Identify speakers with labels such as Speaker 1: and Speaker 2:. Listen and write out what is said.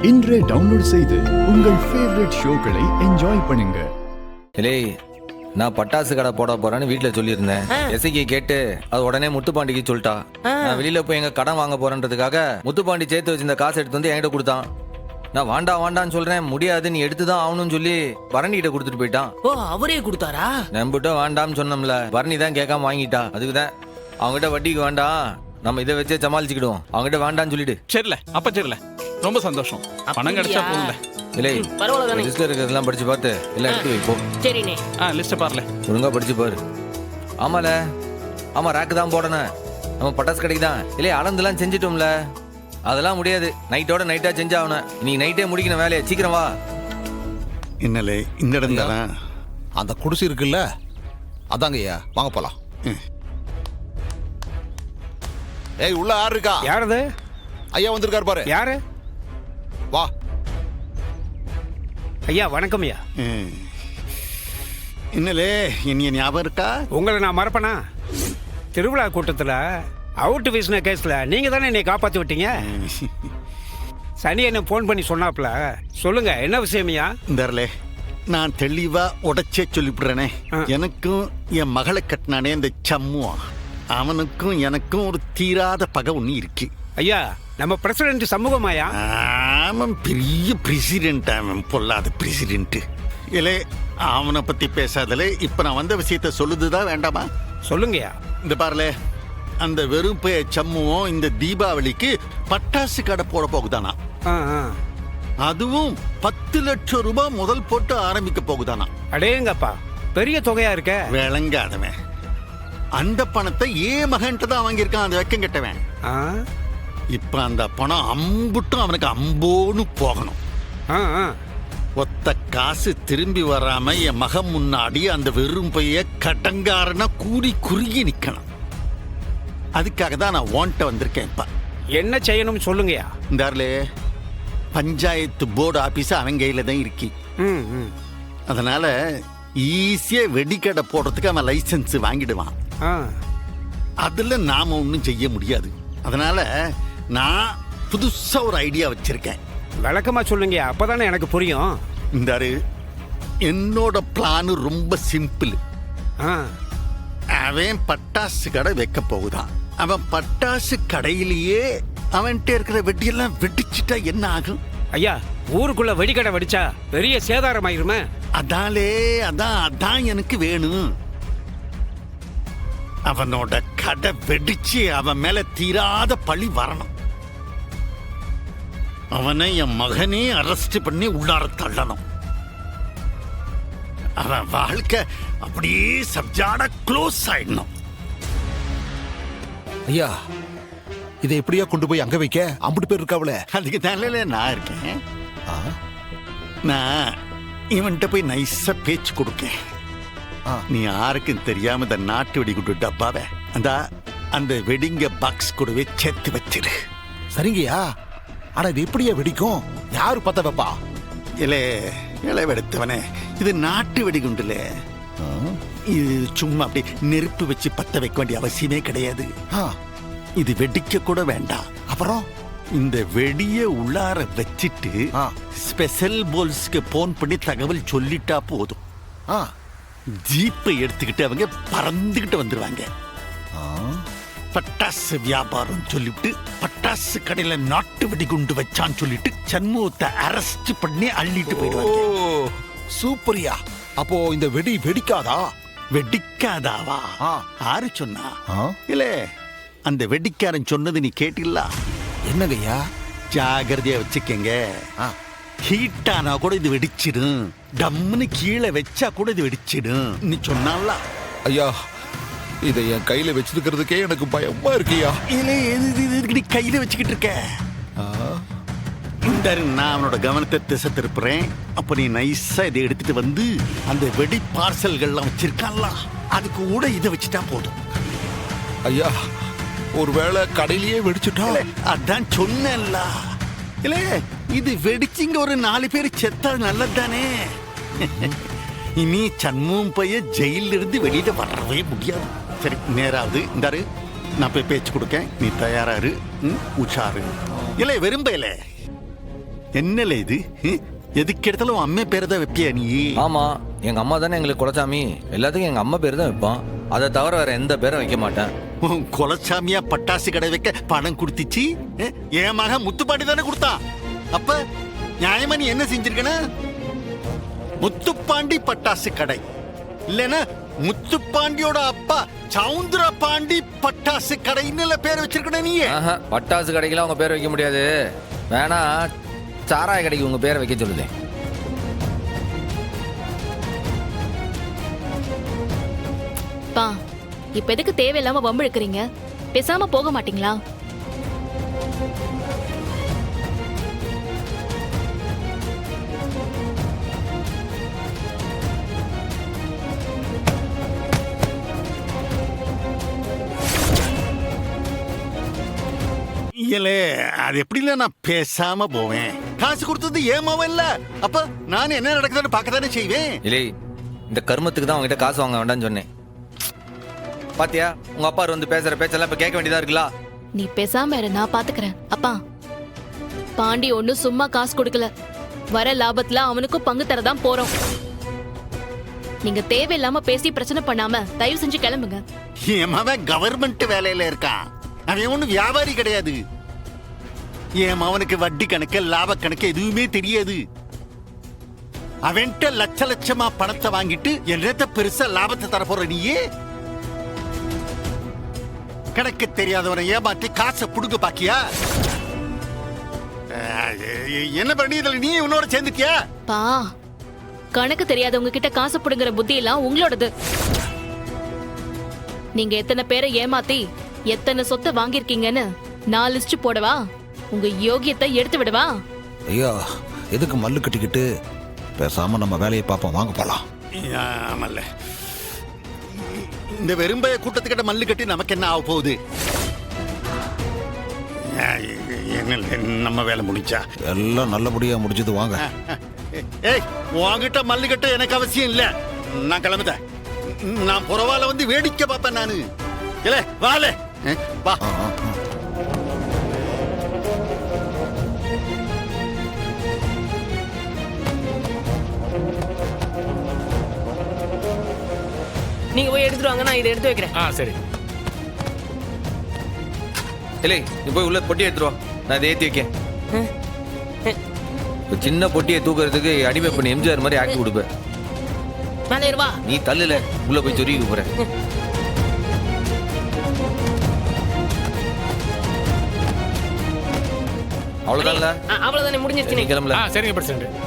Speaker 1: இன்றே டவுன்லோட் செய்து உங்கள் ஃபேவரட் ஷோக்களை என்ஜாய் பண்ணுங்க.
Speaker 2: இல்லை, நான் பட்டாசு கடை போட போறேன்னு வீட்டுல சொல்லியிருந்தேன். எஸ்ஐக்கு கேட்டு அது உடனே முத்துப்பாண்டிக்கு சொல்லிட்டா. நான் வெளியில போய் எங்க கடன் வாங்க போறேன்றதுக்காக முத்துப்பாண்டி சேர்த்து வச்சிருந்த காசு எடுத்து வந்து என்கிட்ட கொடுத்தான். நான் வாண்டான்னு சொல்றேன், முடியாது நீ எடுத்துதான் ஆகணும்னு சொல்லி பரணி கிட்ட கொடுத்துட்டு போயிட்டான்.
Speaker 3: ஓ, அவரே கொடுத்தாரா?
Speaker 2: நம்பிட்ட வேண்டாம்னு சொன்னோம்ல, பரணி தான் கேட்காம வாங்கிட்டா. அதுக்குதான் அவங்ககிட்ட வட்டிக்கு வேண்டாம், நம்ம இதை வச்சே சமாளிச்சுக்கிடுவோம், அவங்ககிட்ட வேண்டான்னு சொல்லிட்டு.
Speaker 4: சரில அப்ப சரில, ரொம்ப சந்தோஷம். பணம் கிடைச்சா போகல.
Speaker 2: இல்லை,
Speaker 3: பரவாயில்ல,
Speaker 2: லிஸ்ட்ல இருக்கிறதெல்லாம் படிச்சு பார்த்து எல்லாம் எடுத்து வைப்போம்.
Speaker 3: சரிண்ணே.
Speaker 4: லிஸ்ட் பாருல,
Speaker 2: ஒழுங்கா படிச்சு பாரு. ஆமால, ஆமா ராக்கு தான் போடணும், நம்ம பட்டாசு கடைக்கு தான். இல்லையே அளந்துலாம் செஞ்சிட்டோம்ல, அதெல்லாம் முடியாது, நைட்டோட நைட்டா செஞ்சாகணும். நீ நைட்டே முடிக்கணும் வேலையை, சீக்கிரம் வா.
Speaker 5: என்னலே இந்த இடம் தானா?
Speaker 6: அந்த குடிசை இருக்குல்ல, அதாங்க ஐயா, வாங்க போலாம். ஏய், உள்ள யாரு இருக்கா?
Speaker 7: யாரது?
Speaker 6: ஐயா வந்திருக்காரு பாரு.
Speaker 7: யாரு?
Speaker 6: வா.
Speaker 7: ஐயா வணக்கம் ஐயா.
Speaker 5: என்னலே என்னைய ஞாபகம் இருக்கா?
Speaker 7: உங்களை நான் மறப்பனா? திருவிழா கூட்டத்தில் அவுட் வீசின கேஸ்ல நீங்க தானே என்னை காப்பாற்றி விட்டீங்க. சனி என்ன ஃபோன் பண்ணி சொன்னாப்ல, சொல்லுங்க என்ன விஷயமையா?
Speaker 5: இந்தரலே, நான் தெளிவா உடைச்சே சொல்லிவிடுறேனே. எனக்கும் என் மகளை கட்டினானே இந்த சம்முவா, அவனுக்கும் எனக்கும் ஒரு தீராத பகை ஒன்று இருக்கு.
Speaker 7: ஐயா, நம்ம பிரசிடென்ட் சமூகமாயா?
Speaker 5: அவன் பெரிய பிரசிடென்ட், அவன் பொல்லாத பிரசிடென்ட். இல்லை, அவனை பத்தி பேசாதலே. இப்ப நான் வந்த விஷயத்த சொல்லுதுதான் வேண்டாமா?
Speaker 7: சொல்லுங்கய்யா.
Speaker 5: இந்த பாருல, அந்த வெறும் சம்முவும் இந்த தீபாவளிக்கு பட்டாசு கடை போட போகுதானா. அதுவும் 10 லட்சம் ரூபாய் முதல் போட்டு ஆரம்பிக்க போகுதானா.
Speaker 7: அடேங்கப்பா, பெரிய தொகையா இருக்க.
Speaker 5: விளங்காதவன். அந்த பணத்தை மகன்ட்டு தான் வாங்கியிருக்கான் அந்த வெக்கம் கெட்டவன். இப்ப அந்த பணம் அம்புட்டும் அவனுக்கு அம்போன்னு போகணும். ஒத்த காசு திரும்பி வராம என் மகன் முன்னாடி அந்த வெறும் பைய கடங்காரனா கூடி குறுகி நிக்கணும். அதுக்காக தான் நான் ஓன்ட்ட வந்திருக்கேன். இப்ப
Speaker 7: என்ன செய்யணும் சொல்லுங்கயா.
Speaker 5: இந்தாருலே, பஞ்சாயத்து போர்டு ஆபீஸ் அவன் கையில தான் இருக்கு. அதனால ஈஸியா வெடிக்கடை போடுறதுக்கு அவன் லைசன்ஸ் வாங்கிடுவான். அதுல நாம ஒன்றும் செய்ய முடியாது. அதனால நான் புதுசா ஒரு ஐடியா வச்சிருக்கேன்.
Speaker 7: விளக்கமா சொல்லுங்கயா, அப்பதானே எனக்கு புரியும்.
Speaker 5: இந்தாரு, என்னோட பிளான் ரொம்ப சிம்பிள். அவன் பட்டாசு கடை வைக்க போகுதான். அவன் பட்டாசு கடையிலேயே அவன்கிட்ட இருக்கிற வெட்டியெல்லாம் வெடிச்சுட்டா என்ன ஆகும்?
Speaker 7: ஐயா, ஊருக்குள்ள வெடிக்கடை வெடிச்சா பெரிய சேதாரம் ஆயிருமே.
Speaker 5: அதான் எனக்கு வேணும். அவனோட கடை வெடிச்சு அவன் மேல தீராத பழி வரணும். அவனை என் மகனே அரெஸ்ட் பண்ணி உள்ளார தள்ளணும். அவன் வாழ்க்கை அப்படியே சப்ஜாட க்ளோஸ் ஆயிடணும்.
Speaker 6: ஐயா, இதை எப்படியா கொண்டு போய் அங்க வைக்க? அம்புட்டு பேர் இருக்காவல.
Speaker 5: அதுக்கு தானே நான் இருக்கேன். நான் இவன்கிட்ட போய் நைஸா பேச்சு கொடுக்கேன். நீ யாருக்கும் தெரியாம இந்த நாட்டு வெடிகுண்டு டப்பாவை அந்த வெடிங்க பாக்ஸ் கூடவே சேர்த்து வச்சிரு.
Speaker 6: சரிங்கய்யா. ஆனா இது எப்படியா வெடிக்கும்? யாரு பத்த வைப்பா?
Speaker 5: இலை வெடுத்தவனே, இது நாட்டு வெடிகுண்டுல. இது சும்மா அப்படி நெருப்பு வச்சு பத்த வைக்க வேண்டிய அவசியமே கிடையாது. இது வெடிக்க கூட வேண்டாம்.
Speaker 6: அப்புறம்
Speaker 5: இந்த வெடிய உள்ளார வச்சிட்டு ஸ்பெஷல் போல்ஸ்க்கு போன் பண்ணி தகவல் சொல்லிட்டா போதும். ஜீப்பை எடுத்துக்கிட்டு அவங்க பறந்துகிட்டு வந்துருவாங்க. பட்டாசு வியாபாரம் சொல்லிட்டு பட்டாசு கடையில நாட்டு வெடிகுண்டு வச்சான்னு சொல்லிட்டு சண்முகத்தை அரெஸ்ட் பண்ணி அள்ளிட்டு போயிடுவாங்க.
Speaker 6: சூப்பரியா. அப்போ இந்த வெடி வெடிக்காதா?
Speaker 5: வெடிக்காதாவா? யாரு சொன்னா? இல்ல, அந்த வெடிக்காரன் சொன்னது நீ கேட்டில்ல?
Speaker 6: என்னங்கய்யா?
Speaker 5: ஜாகிரதையா வச்சுக்கங்க. ஹீட்டானா கூட இது வெடிச்சிடும், டம்னு கீழே வச்சா கூட இது வெடிச்சிடும் நீ சொன்னால.
Speaker 6: ஐயா, இதை என் கையில வச்சிருக்கிறதுக்கே எனக்கு பயமா இருக்கியா.
Speaker 5: நீ கையில வச்சுக்கிட்டு இருக்க. நான் அவனோட கவனத்தை திசை திருப்புறேன். அப்ப நீ நைஸா இதை எடுத்துட்டு வந்து அந்த வெடி பார்சல்கள்லாம் வச்சிருக்கான்ல, அதுக்கு கூட இதை வச்சுட்டா போதும்.
Speaker 6: ஐயா, ஒருவேளை கடையிலேயே வெடிச்சுட்டா?
Speaker 5: அதான் சொன்னேன்ல. இல்ல, இது வெடிச்சிங்க ஒரு 4 பேர் செத்தா நல்லது தானே. இனி சண்முகம் பைய ஜெயில இருந்து வெளியில வரவே முடியாது. சரி, நேராவது இந்தாரு, நான் போய் பேச்சு கொடுக்கேன், நீ தயாராரு, உஷாரு. இல்ல வெறும்பையில என்னல இது எதுக்கு எடுத்தாலும் உன் அம்மே பேரை தான் வைப்பியா நீ?
Speaker 2: ஆமா, எங்க அம்மா தானே எங்களுக்கு குலசாமி. எல்லாத்துக்கும் எங்க அம்மா பேர் தான் வைப்பான். அதை தவிர வேற எந்த பேரும் வைக்க மாட்டேன்.
Speaker 5: உன் குலசாமியா பட்டாசு கடை வைக்க பணம் கொடுத்துச்சு. என் மகன் முத்துப்பாண்டி தானே கொடுத்தான். அப்ப நியாயமா நீ என்ன செஞ்சிருக்கன? முத்துப்பாண்டி பட்டாசு கடை இல்லைன்னா முத்துப்பாண்டியோட அப்பா சவுந்தர பாண்டி பட்டாசு கடைன்னு பேர் வச்சிருக்கன நீ.
Speaker 2: ஆஹா, பட்டாசு கடைக்கெல்லாம் உங்க பேர் வைக்க முடியாது. வேணா சாராய கடைக்கு உங்க பேரை வைக்க சொல்லுதே.
Speaker 8: பா, இப்ப எதுக்கு தேவையில்லாம வம்பு இழுக்கிறீங்க? பேசாம போக மாட்டீங்களா?
Speaker 5: இல்லே, அது எப்படி இல்ல நான் பேசாம போவேன். காசு கொடுத்தது ஏமாவும் இல்ல. அப்ப நான் என்ன நடக்குதுன்னு பார்க்கத்தானே செய்வேன்.
Speaker 2: இல்லை, இந்த கர்மத்துக்கு தான் உங்ககிட்ட காசு வாங்க வேண்டாம்னு சொன்னேன். பாத்தியா, உங்க அப்பா வந்து பேசுற பேச்செல்லாம் இப்ப கேட்க வேண்டியதா இருக்குல்ல.
Speaker 8: நீ பேசாம இரு, நான் பாத்துக்கிறேன். அப்பா, பாண்டி ஒண்ணும் சும்மா காசு கொடுக்கல. வர லாபத்துல அவனுக்கும் பங்கு தரதான் போறோம். நீங்க தேவையில்லாம பேசி பிரச்சனை பண்ணாம தயவு செஞ்சு கிளம்புங்க.
Speaker 5: என் மவன் கவர்மெண்ட் வேலையில இருக்கான். அவன் ஒன்னும் வியாபாரி கிடையாது. என் மவனுக்கு வட்டி கணக்கு லாப கணக்கு எதுவுமே தெரியாது. அவன்கிட்ட லட்ச லட்சமா பணத்தை வாங்கிட்டு என்னத்த பெருசா லாபத்தை தரப்போற நீயே? கணக்கு தெரியாதவனை ஏமாற்றி காசை புடுங்க பாக்கியா? என்ன பண்ணி இதுல நீ உன்னோட சேர்ந்துட்டியா?
Speaker 8: பா, கணக்கு தெரியாதவங்க கிட்ட காசு புடுங்குற புத்தி எல்லாம் உங்களோடது. நீங்க எத்தனை பேரை ஏமாத்தி எத்தனை சொத்தை வாங்கிருக்கீங்கன்னு நான் லிஸ்ட் போடவா? உங்க யோகியத்தை எடுத்து விடவா?
Speaker 6: ஐயா, எதுக்கு மல்லு கட்டிக்கிட்டு பேசாம நம்ம வேலையை பார்ப்போம், வாங்க போலாம்.
Speaker 5: ஆமல்ல, இந்த வெறும்பைய கூட்டத்துக்கிட்ட மல்லு கட்டி நமக்கு என்ன ஆக போகுது? நம்ம வேலை முடிச்சா
Speaker 6: எல்லாம் நல்லபடியா முடிஞ்சது, வாங்க.
Speaker 5: ஏய், உன்கிட்ட மல்லு கட்ட எனக்கு அவசியம் இல்ல. நான் கிளம்புதேன். நான் புறவால வந்து வேடிக்கை பார்ப்பேன் நானு. இல்ல வால வா.
Speaker 6: ஆ, ஆ, ஆ.
Speaker 3: நீங்க போய் எடுத்துட்டு வாங்க, நான் இதை எடுத்து வைக்கிறேன்.
Speaker 4: சரி.
Speaker 2: இல்லை, நீ போய் உள்ள பொட்டி எடுத்துருவா, நான் இதை ஏற்றி வைக்கேன். ஒரு சின்ன பொட்டியை தூக்குறதுக்கு அடிமை பண்ணி எம்ஜிஆர் மாதிரி ஆக்கி கொடுப்பேன்.
Speaker 3: மேலே ஏறு, வா.
Speaker 2: நீ தள்ளுல, உள்ள போய் சொருகி போற. அவ்வளவுதான்ல,
Speaker 3: அவ்வளவுதானே, முடிஞ்சிருச்சு.
Speaker 2: நீ கிளம்பல.
Speaker 4: சரிங்க பிரசிடண்ட்.